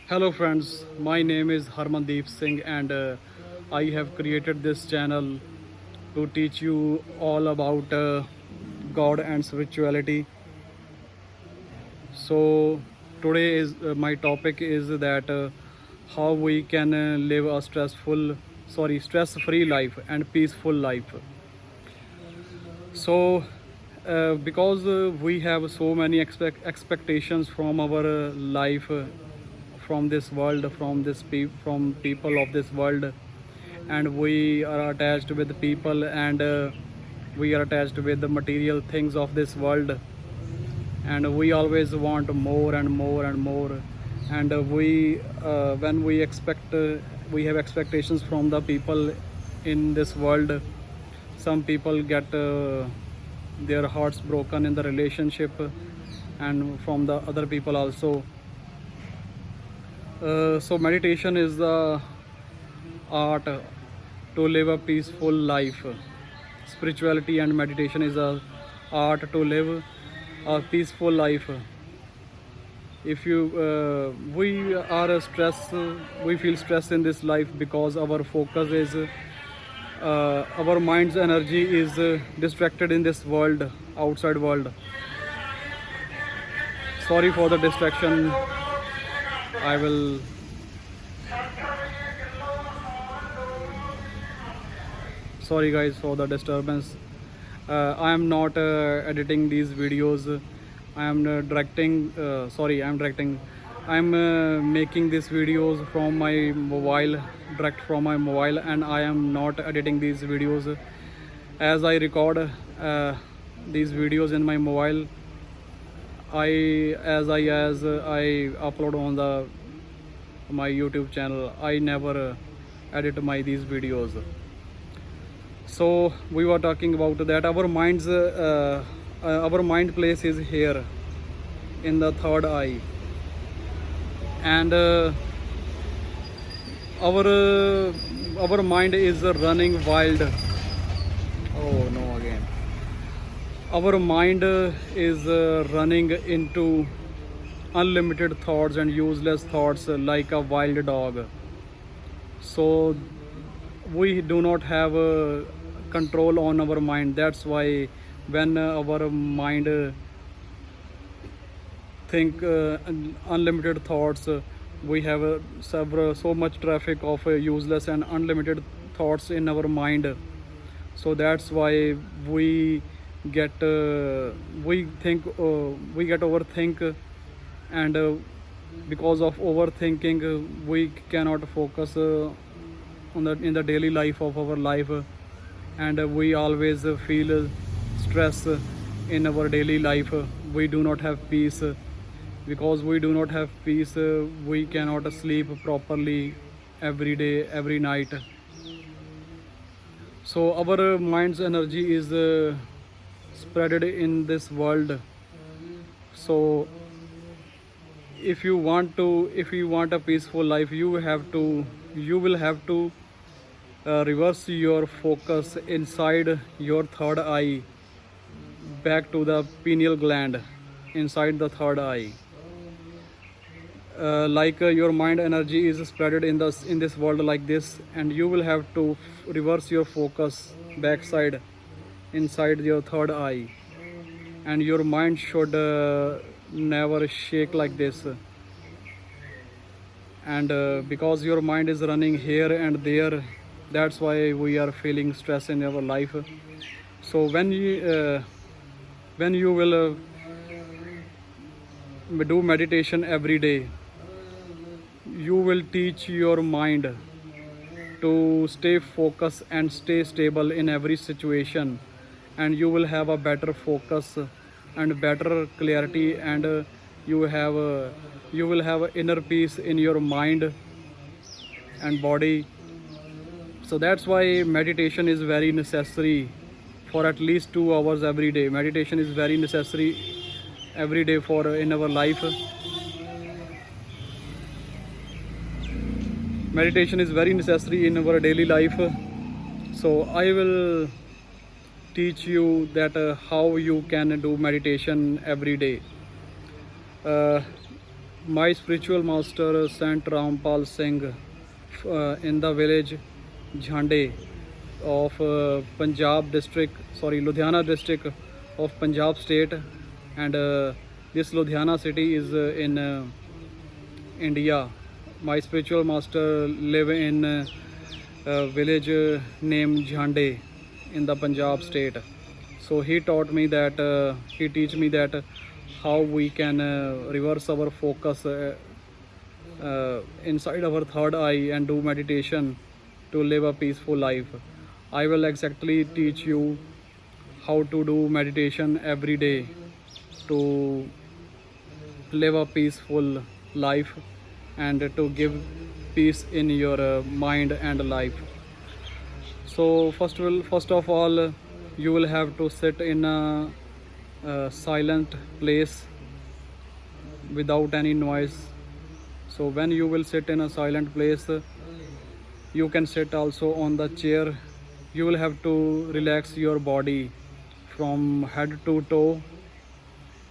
Hello friends, my name is Harmandeep Singh and I have created this channel to teach you all about God and spirituality. So today is my topic is that how we can live a stress-free life and peaceful life. So because we have so many expectations from our life, from this world, from people of this world, and we are attached with people, and we are attached with the material things of this world, and we always want more and more and more. And we when we expect we have expectations from the people in this world. Some people get their hearts broken in the relationship, and from the other people also. So meditation is the art to live a peaceful life. Spirituality and meditation is a art to live a peaceful life. If you we are stressed, we feel stress in this life because our focus is our mind's energy is distracted in this world, outside world. Sorry for the distraction. I will. Sorry guys for the disturbance. I am not editing these videos. I am directing. I am directing. I am making these videos from my mobile, direct from my mobile, and I am not editing these videos. As I record these videos in my mobile, I upload on the my YouTube channel. I never edit my these videos. So we were talking about that our mind place is here in the third eye, and our mind is running wild. Oh no, again our mind is running into unlimited thoughts and useless thoughts like a wild dog. So we do not have control on our mind. That's why when our mind think unlimited thoughts, we have several so much traffic of useless and unlimited thoughts in our mind. So that's why we get we get overthink, and because of overthinking we cannot focus on the in the daily life of our life, and we always feel stress in our daily life. We do not have peace. Because we do not have peace, we cannot sleep properly every day, every night. So our mind's energy is spreaded in this world. So if you want a peaceful life, you will have to reverse your focus inside your third eye, back to the pineal gland inside the third eye. Like your mind energy is spreaded in this world like this, and you will have to reverse your focus backside inside your third eye, and your mind should never shake like this. And because your mind is running here and there, that's why we are feeling stress in our life. So when you will do meditation every day, you will teach your mind to stay focused and stay stable in every situation, and you will have a better focus and better clarity, and you will have inner peace in your mind and body. So that's why meditation is very necessary for at least 2 hours every day. Meditation is very necessary every day for in our life. Meditation is very necessary in our daily life. So I will teach you that how you can do meditation every day. my spiritual master Sant Rampal Singh in the village Jhande of Punjab district, sorry, Ludhiana district of Punjab state, and this Ludhiana city is in India. My spiritual master live in village named Jhande in the Punjab state. So he taught me that he teach me that how we can reverse our focus inside our third eye and do meditation to live a peaceful life. I will exactly teach you how to do meditation every day to live a peaceful life and to give peace in your mind and life. So first of all, you will have to sit in a silent place without any noise. So when you will sit in a silent place, you can sit also on the chair. You will have to relax your body from head to toe.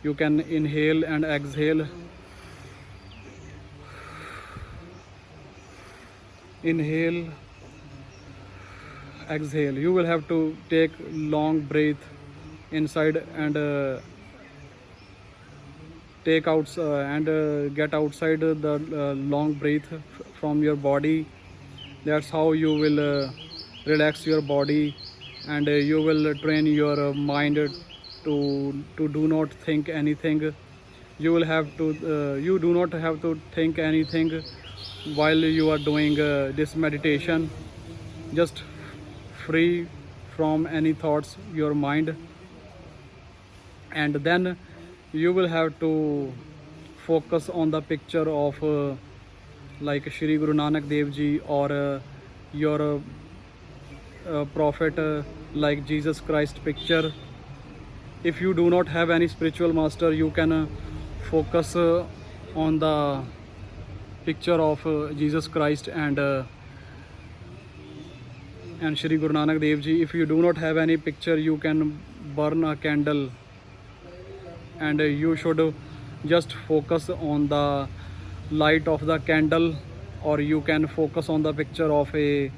You can inhale and exhale. Inhale, exhale. You will have to take long breath inside and take out and get outside the long breath from your body. That's how you will relax your body, and you will train your mind to do not think anything. You will have to you do not have to think anything while you are doing this meditation. Just free from any thoughts your mind, and then you will have to focus on the picture of like Shri Guru Nanak Dev Ji, or your prophet like Jesus Christ picture. If you do not have any spiritual master, you can focus on the picture of Jesus Christ and Shri Guru Nanak Dev Ji. If you do not have any picture, you can burn a candle, and you should just focus on the light of the candle, or you can focus on the picture of a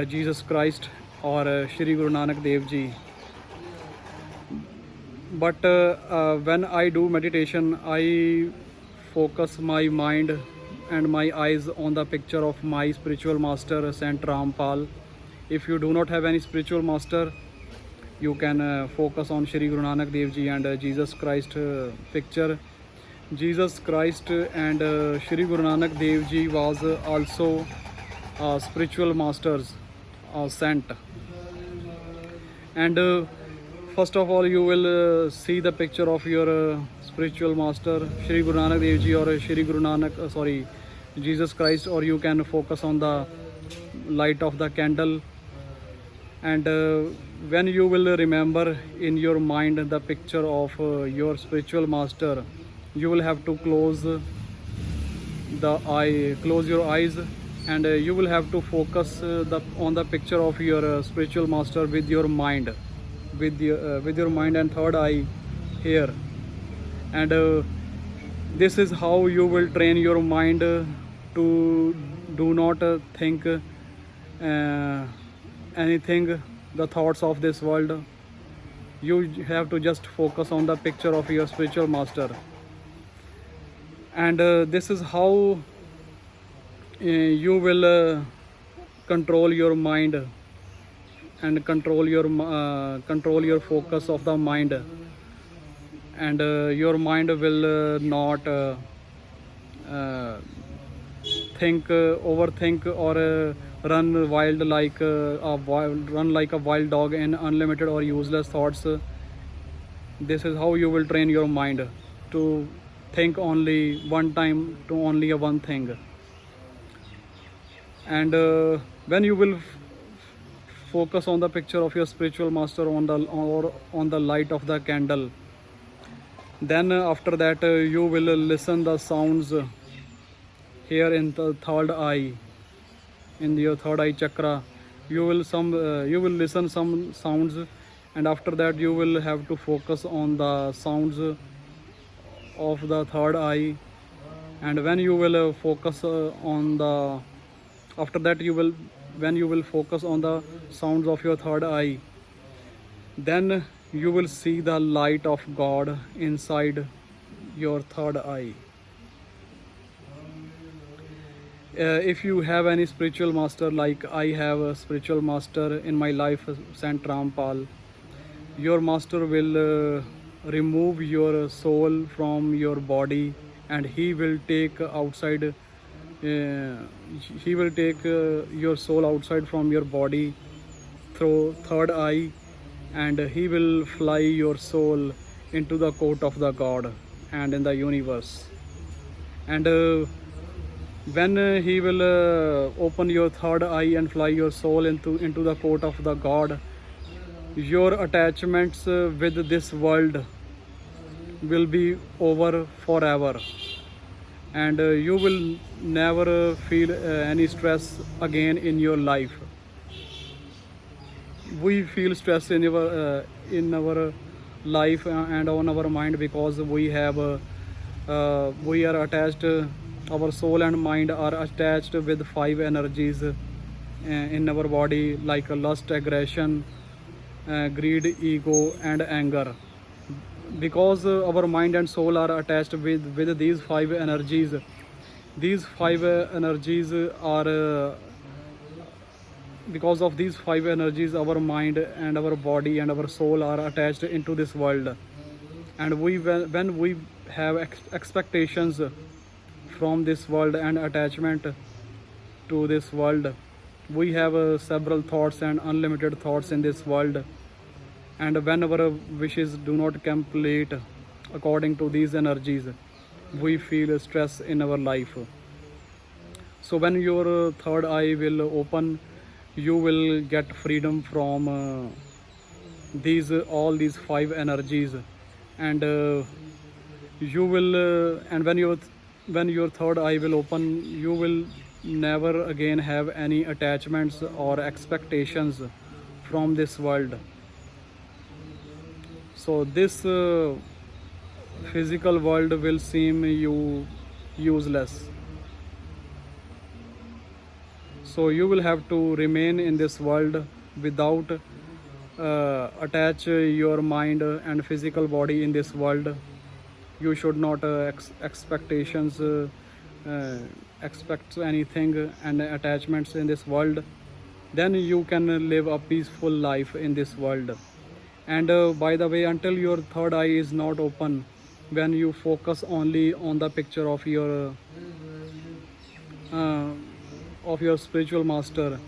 Jesus Christ or Shri Guru Nanak Dev Ji. But when I do meditation, I focus my mind and my eyes on the picture of my spiritual master Sant Rampal. If you do not have any spiritual master, you can focus on Shri Guru Nanak Dev Ji and Jesus Christ picture. Jesus Christ and Shri Guru Nanak Dev Ji was also spiritual masters, saint. And first of all, you will see the picture of your spiritual master Shri Guru Nanak Dev Ji or Shri Guru Nanak, sorry, Jesus Christ, or you can focus on the light of the candle. And when you will remember in your mind the picture of your spiritual master, you will have to close your eyes, and you will have to focus on the picture of your spiritual master with your mind, with your mind and third eye here. And this is how you will train your mind to do not think anything, the thoughts of this world. You have to just focus on the picture of your spiritual master. And this is how you will control your mind and control your focus of the mind, and your mind will not overthink or run like a wild dog in unlimited or useless thoughts. This is how you will train your mind to think only one time, to only one thing. And when you will focus on the picture of your spiritual master on the light of the candle, then after that you will listen the sounds here in the third eye, in your third eye chakra. You will listen some sounds, and after that you will have to focus on the sounds of the third eye, And when you will focus on the after that you will when you will focus on the sounds of your third eye, then you will see the light of God inside your third eye. If you have any spiritual master, like I have a spiritual master in my life, Saint Rampal, your master will remove your soul from your body, and he will take outside he will take your soul outside from your body through third eye, and he will fly your soul into the court of the God and in the universe. And when he will open your third eye and fly your soul into the court of the God, your attachments with this world will be over forever, and you will never feel any stress again in your life. We feel stress in our life and on our mind because we are attached, our soul and mind are attached with five energies in our body, like lust, aggression, greed, ego and anger. Because our mind and soul are attached with these five energies, these five energies are because of these five energies, our mind and our body and our soul are attached into this world. And when we have expectations from this world and attachment to this world, we have several thoughts and unlimited thoughts in this world. And when our wishes do not complete according to these energies, we feel stress in our life. So when your third eye will open, you will get freedom from these all these five energies. And you will and when your third eye will open, you will never again have any attachments or expectations from this world. So this physical world will seem you useless. So you will have to remain in this world without attach your mind and physical body in this world. You should not expect anything and attachments in this world. Then you can live a peaceful life in this world. And by the way, until your third eye is not open, when you focus only on the picture of your spiritual master,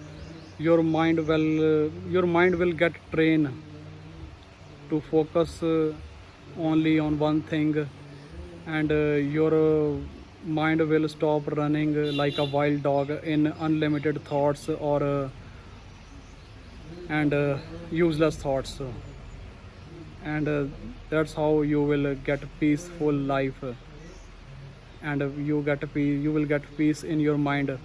your mind will get trained to focus only on one thing, and your mind will stop running like a wild dog in unlimited thoughts or and useless thoughts. And that's how you will get peaceful life, and you will get peace in your mind.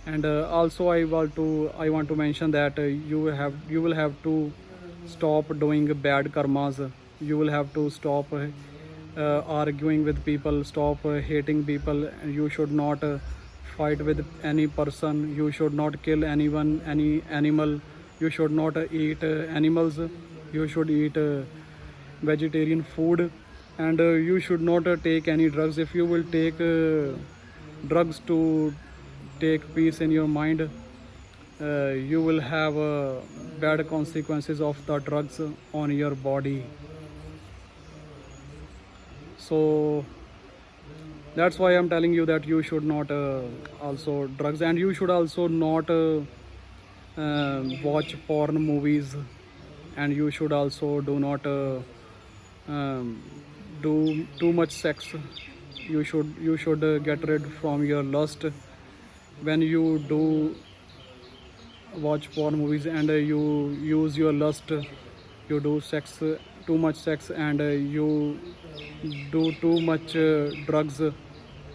And also I want to mention that you will have to stop doing bad karmas. You will have to stop arguing with people, stop hating people. You should not fight with any person. You should not kill anyone, any animal. You should not eat animals. You should eat vegetarian food. And you should not take any drugs. If you will take drugs to take peace in your mind, you will have bad consequences of the drugs on your body. So that's why I'm telling you that you should not also drugs, and you should also not watch porn movies, and you should also do not do too much sex. You should get rid from your lust. When you do watch porn movies and you use your lust, you do sex, too much sex, and you do too much drugs,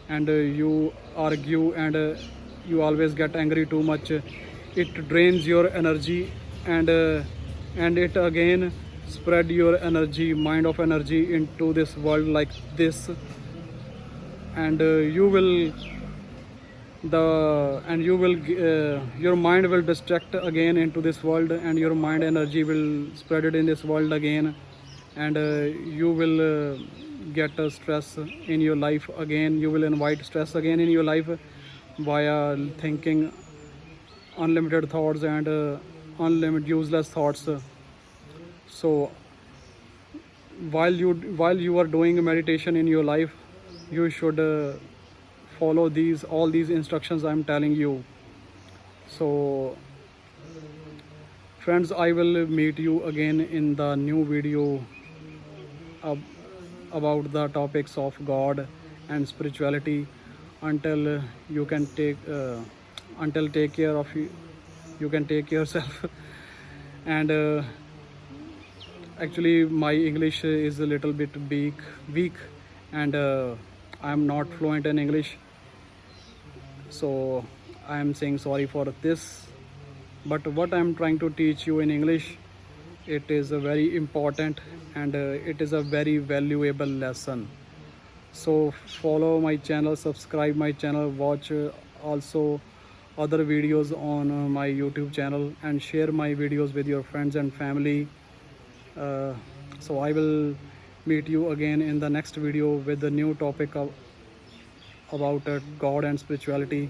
and you argue, and you always get angry too much, it drains your energy, and it again spread your energy, mind of energy, into this world like this. and you will your mind will distract again into this world, and your mind energy will spread it in this world again, and you will get stress in your life again. You will invite stress again in your life via thinking unlimited thoughts and unlimited useless thoughts. So while you are doing meditation in your life, you should follow these all these instructions I'm telling you. So friends, I will meet you again in the new video about the topics of God and spirituality. Until you can until take care of you can take yourself. And actually my English is a little bit weak, and I'm not fluent in English, so I'm saying sorry for this. But what I'm trying to teach you in English, it is a very important, and it is a very valuable lesson. So follow my channel, subscribe my channel, watch also other videos on my YouTube channel, and share my videos with your friends and family. So I will meet you again in the next video with a new topic about God and spirituality.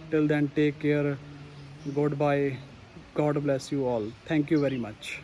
Till then, take care. Goodbye. God bless you all. Thank you very much.